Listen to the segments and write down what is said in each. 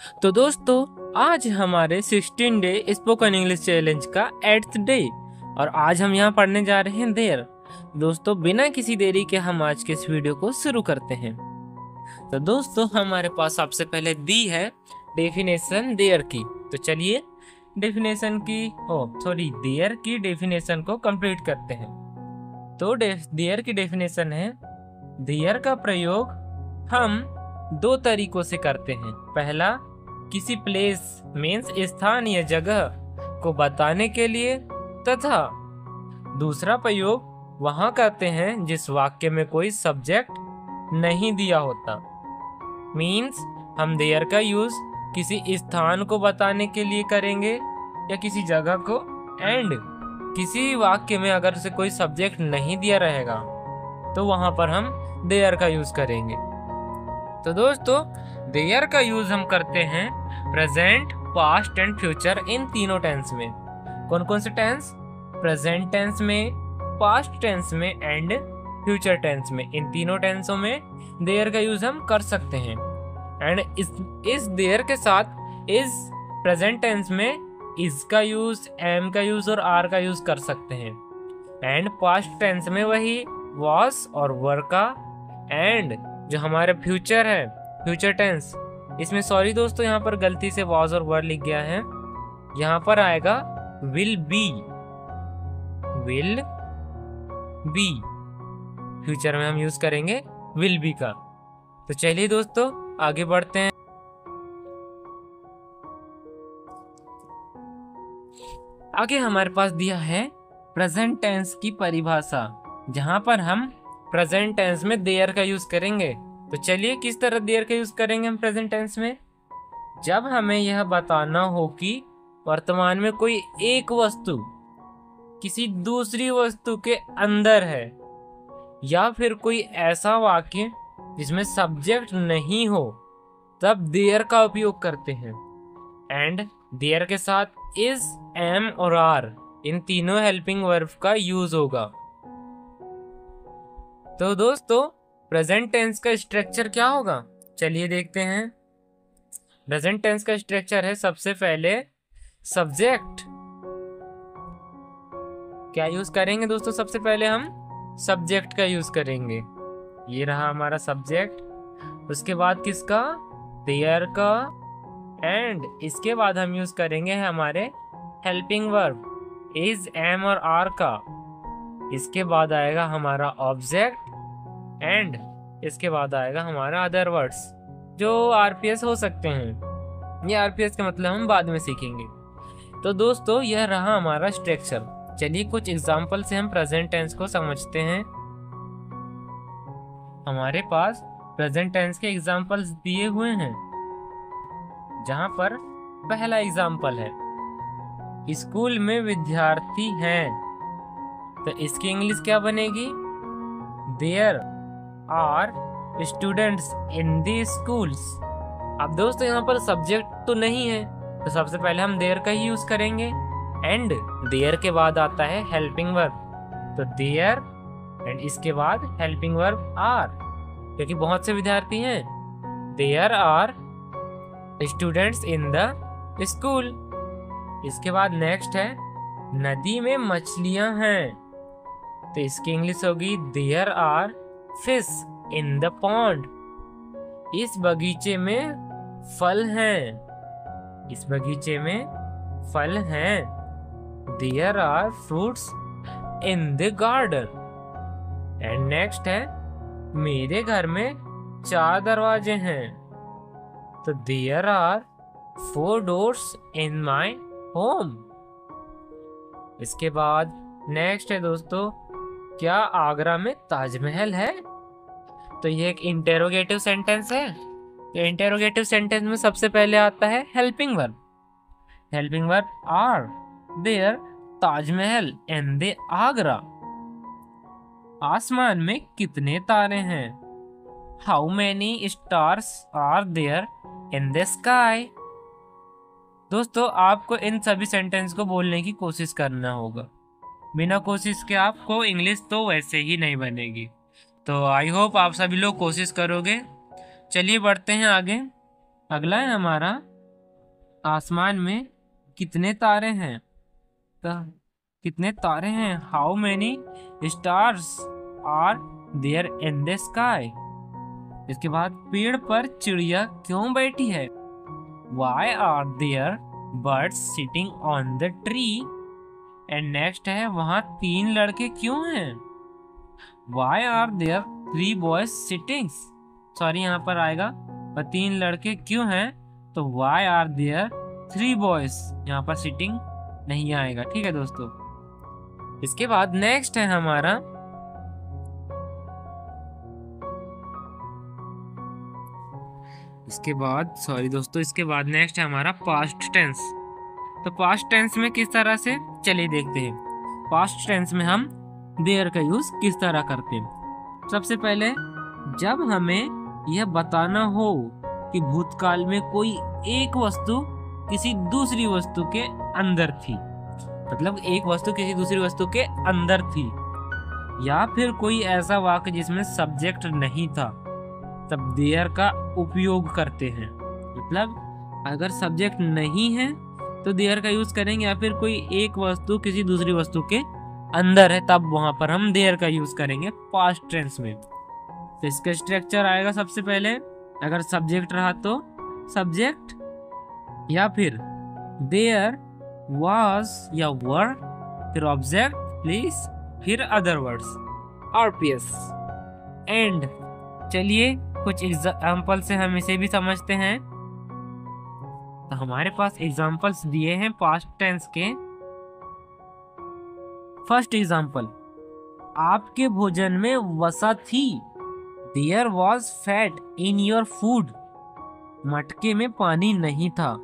तो दोस्तों, आज हमारे 16 डे स्पोकन इंग्लिश चैलेंज का 8th डे और आज हम यहाँ पढ़ने जा रहे हैं देयर। दोस्तों, बिना किसी देरी के हम आज के इस वीडियो को शुरू करते हैं। तो दोस्तों, हमारे पास सबसे पहले दी है डेफिनेशन देयर की। तो चलिए देयर की डेफिनेशन को कंप्लीट करते हैं। तो देयर की डेफिनेशन है, देयर का प्रयोग हम दो तरीकों से करते हैं। पहला, किसी प्लेस मीन्स स्थान या जगह को बताने के लिए, तथा दूसरा प्रयोग वहां करते हैं जिस वाक्य में कोई सब्जेक्ट नहीं दिया होता। मीन्स हम देयर का यूज किसी स्थान को बताने के लिए करेंगे या किसी जगह को, एंड किसी वाक्य में अगर से कोई सब्जेक्ट नहीं दिया रहेगा तो वहां पर हम देयर का यूज करेंगे। तो दोस्तों, देयर का यूज हम करते हैं present, past and future in तीनों टेंस में। कौन कौन से टेंस? प्रेजेंट टेंस में, पास्ट टेंस में एंड फ्यूचर टेंस में। इन तीनों टेंसों में देयर का यूज हम कर सकते हैं। एंड इस देयर के साथ इस प्रेजेंट टेंस में इज का यूज, एम का यूज और आर का यूज कर सकते हैं। एंड पास्ट टेंस में वही वॉज और वर का। एंड जो हमारे फ्यूचर है, फ्यूचर टेंस, इसमें सॉरी दोस्तों, यहाँ पर गलती से वॉज और वर लिख गया है। यहाँ पर आएगा will be. Will be future में हम यूज करेंगे विल बी का। तो चलिए दोस्तों, आगे बढ़ते हैं। आगे हमारे पास दिया है प्रेजेंट टेंस की परिभाषा, जहां पर हम प्रेजेंट टेंस में देयर का यूज करेंगे। तो चलिए, किस तरह देयर का यूज करेंगे हम प्रेजेंट टेंस में? जब हमें यह बताना हो कि वर्तमान में कोई एक वस्तु किसी दूसरी वस्तु के अंदर है, या फिर कोई ऐसा वाक्य जिसमें सब्जेक्ट नहीं हो, तब देयर का उपयोग करते हैं। एंड देयर के साथ इज, एम और आर, इन तीनों हेल्पिंग वर्ब का यूज होगा। तो दोस्तों, प्रेजेंट टेंस का स्ट्रक्चर क्या होगा? चलिए देखते हैं। प्रेजेंट टेंस का स्ट्रक्चर है, सबसे पहले सब्जेक्ट। क्या यूज करेंगे दोस्तों? सबसे पहले हम सब्जेक्ट का यूज करेंगे। ये रहा हमारा सब्जेक्ट। उसके बाद किसका? देयर का। एंड इसके बाद हम यूज करेंगे हमारे हेल्पिंग वर्ब इज, एम और आर का। इसके बाद आएगा हमारा ऑब्जेक्ट, एंड इसके बाद आएगा हमारा अदर वर्ड्स जो आरपीएस हो सकते हैं। ये आरपीएस का मतलब हम बाद में सीखेंगे। तो दोस्तों, यह रहा हमारा स्ट्रक्चर। चलिए कुछ एग्जाम्पल से हम प्रेजेंट टेंस को समझते हैं। हमारे पास प्रेजेंट टेंस के एग्जाम्पल्स दिए हुए हैं, जहां पर पहला एग्जाम्पल है, स्कूल में विद्यार्थी हैं। तो इसकी इंग्लिश क्या बनेगी? There are students in the schools. अब दोस्तों, यहाँ पर सब्जेक्ट तो नहीं है, तो सबसे पहले हम देयर का ही यूज करेंगे। एंड देयर के बाद आता है हेल्पिंग वर्ब, तो देयर एंड इसके बाद हेल्पिंग वर्ब आर, क्योंकि बहुत से विद्यार्थी हैं। There are students in the school. इसके बाद नेक्स्ट है, नदी में मछलियां हैं। तो इसकी इंग्लिश होगी there are fish in the pond. इस बगीचे में फल हैं। इस बगीचे में फल हैं। There are fruits in the garden. And next है, मेरे घर में 4 दरवाजे हैं। तो there are 4 doors in my home. इसके बाद नेक्स्ट है दोस्तों, क्या आगरा में ताजमहल है? तो ये एक इंटेरोगेटिव सेंटेंस है। तो इंटेरोगेटिव सेंटेंस में सबसे पहले आता है helping verb. Helping verb are there Taj Mahal in the Agra. आसमान में कितने तारे हैं? How many stars are there in the sky. दोस्तों, आपको इन सभी सेंटेंस को बोलने की कोशिश करना होगा। बिना कोशिश के आपको इंग्लिश तो वैसे ही नहीं बनेगी। तो आई होप आप सभी लोग कोशिश करोगे। चलिए बढ़ते हैं आगे। अगला है हमारा आसमान में कितने तारे हैं? तो कितने तारे हैं? How many stars are there in the sky? इसके बाद पेड़ पर चिड़िया क्यों बैठी है? Why are there birds sitting on the tree? And next है वहां 3 लड़के क्यों हैं? Why are there 3 boys sitting? Sorry यहाँ पर आएगा पर 3 लड़के क्यों हैं, तो why are there 3 boys यहाँ पर sitting नहीं आएगा। ठीक है दोस्तों। इसके बाद नेक्स्ट है हमारा इसके बाद नेक्स्ट है हमारा पास्ट टेंस। तो पास्ट टेंस में किस तरह से, चलिए देखते हैं। पास्ट टेंस में हम देयर का यूज किस तरह करते हैं। सबसे पहले जब हमें यह बताना हो कि भूतकाल में कोई एक वस्तु किसी दूसरी वस्तु के अंदर थी, मतलब एक वस्तु किसी दूसरी वस्तु के अंदर थी, या फिर कोई ऐसा वाक्य जिसमें सब्जेक्ट नहीं था, तब देयर का उपयोग करते हैं। मतलब अगर सब्जेक्ट नहीं है तो देयर का यूज करेंगे, या फिर कोई एक वस्तु किसी दूसरी वस्तु के अंदर है तब वहां पर हम देयर का यूज करेंगे पास्ट टेंस में। तो इसका स्ट्रक्चर आएगा, सबसे पहले अगर सब्जेक्ट रहा तो सब्जेक्ट, या फिर देयर वाज या वर, फिर ऑब्जेक्ट प्लीज, फिर अदर वर्ड्स आरपीएस एंड। चलिए कुछ एग्जाम्पल से हम इसे भी समझते हैं। तो हमारे पास एग्जाम्पल्स दिए हैं पास्ट टेंस के। फर्स्ट एग्जाम्पल, आपके भोजन में वसा थी। There was fat in your food. मटके में पानी नहीं था।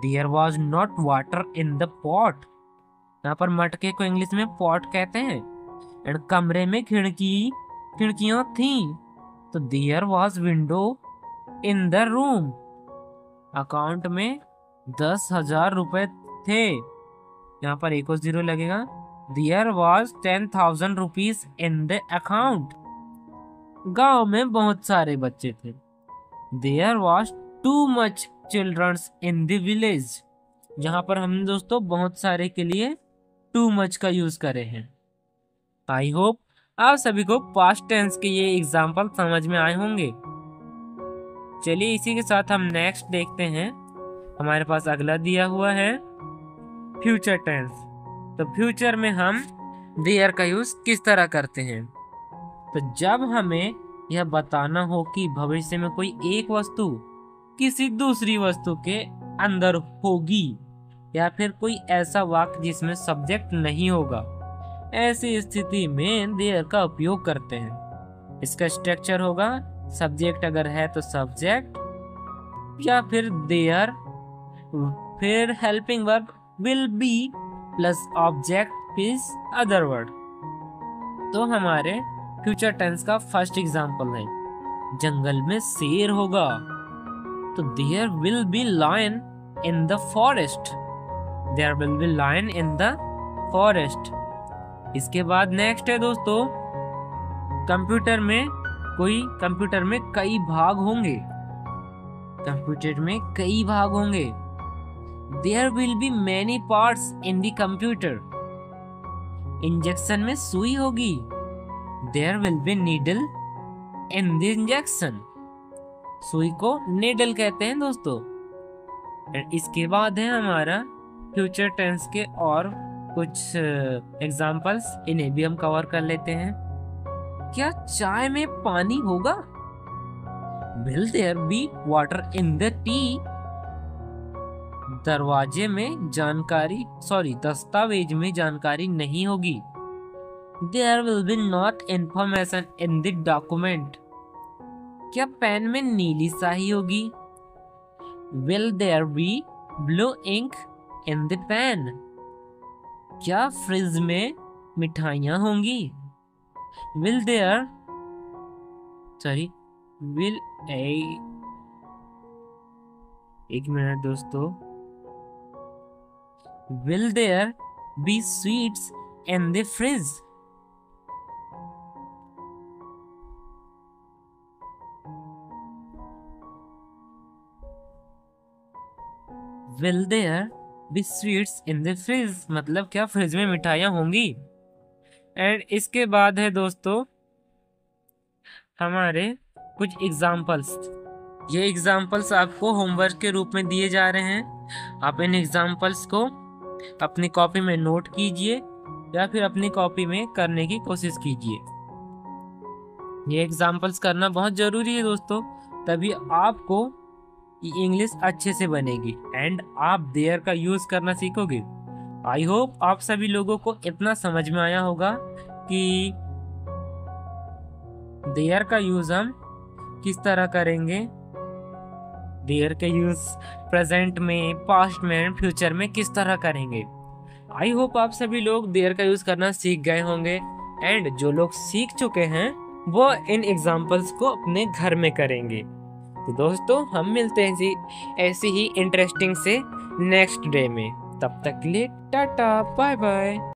There was not water in the pot. यहाँ पर मटके को इंग्लिश में पॉट कहते हैं। एंड कमरे में खिड़कियां थी, तो there was window in the room. Account में 10,000 रुपए थे। यहाँ पर एक और जीरो लगेगा। There was 10,000 rupees in the account. गांव में बहुत सारे बच्चे थे। There was too much childrens in the village. यहाँ पर हम दोस्तों बहुत सारे के लिए टू मच का यूज करे हैं। आई होप आप सभी को पास्ट टेंस के ये एग्जाम्पल समझ में आए होंगे। चलिए इसी के साथ हम नेक्स्ट देखते हैं। हमारे पास अगला दिया हुआ है फ्यूचर टेंस। तो फ्यूचर में हम देयर का यूज किस तरह करते हैं। तो जब हमें यह बताना हो कि भविष्य में कोई एक वस्तु किसी दूसरी वस्तु के अंदर होगी, या फिर कोई ऐसा वाक्य जिसमें सब्जेक्ट नहीं होगा, ऐसी स्थिति में देयर का उपयोग करते हैं। इसका स्ट्रक्चर होगा, सब्जेक्ट अगर है तो सब्जेक्ट, या फिर देयर, फिर helping verb will be plus object plus other word. तो हमारे फ्यूचर टेंस का फर्स्ट एग्जांपल है, जंगल में शेर होगा। तो there will be lion in the forest. There will be lion in the forest. इसके बाद नेक्स्ट है दोस्तों, कंप्यूटर में कई भाग होंगे। कंप्यूटर में कई भाग होंगे। There will be many parts in the computer. Injection में सुई होगी। There will be needle in the injection. सुई को नीडल कहते हैं दोस्तों। इसके बाद है हमारा फ्यूचर टेंस के और कुछ एग्जाम्पल्स, इन्हें भी हम कवर कर लेते हैं। क्या चाय में पानी होगा? Will there be water in the tea? दस्तावेज में जानकारी नहीं होगी। There will be not information in the document. क्या पेन में नीली स्याही होगी? Will there be blue ink in the pen? क्या फ्रिज में मिठाइयाँ होंगी? एक मिनट दोस्तों। Will there be sweets in the fridge? Will there be sweets in the fridge, मतलब क्या फ्रिज में मिठाइयाँ होंगी। एंड इसके बाद है दोस्तों हमारे कुछ एग्जाम्पल्स। ये एग्जाम्पल्स आपको होमवर्क के रूप में दिए जा रहे हैं। आप इन एग्जाम्पल्स को अपनी कॉपी में नोट कीजिए या फिर अपनी कॉपी में करने की कोशिश कीजिए। ये एग्जाम्पल्स करना बहुत ज़रूरी है दोस्तों, तभी आपको इंग्लिश अच्छे से बनेगी एंड आप देयर का यूज़ करना सीखोगे। आई होप आप सभी लोगों को इतना समझ में आया होगा कि देयर का यूज़ हम किस तरह करेंगे, देयर का यूज़ प्रेजेंट में, पास्ट में, फ्यूचर में किस तरह करेंगे। आई होप आप सभी लोग देयर का यूज़ करना सीख गए होंगे एंड जो लोग सीख चुके हैं वो इन एग्जाम्पल्स को अपने घर में करेंगे। तो दोस्तों हम मिलते हैं ऐसी ही इंटरेस्टिंग से नेक्स्ट डे में। तब तक के लिए टाटा बाय बाय।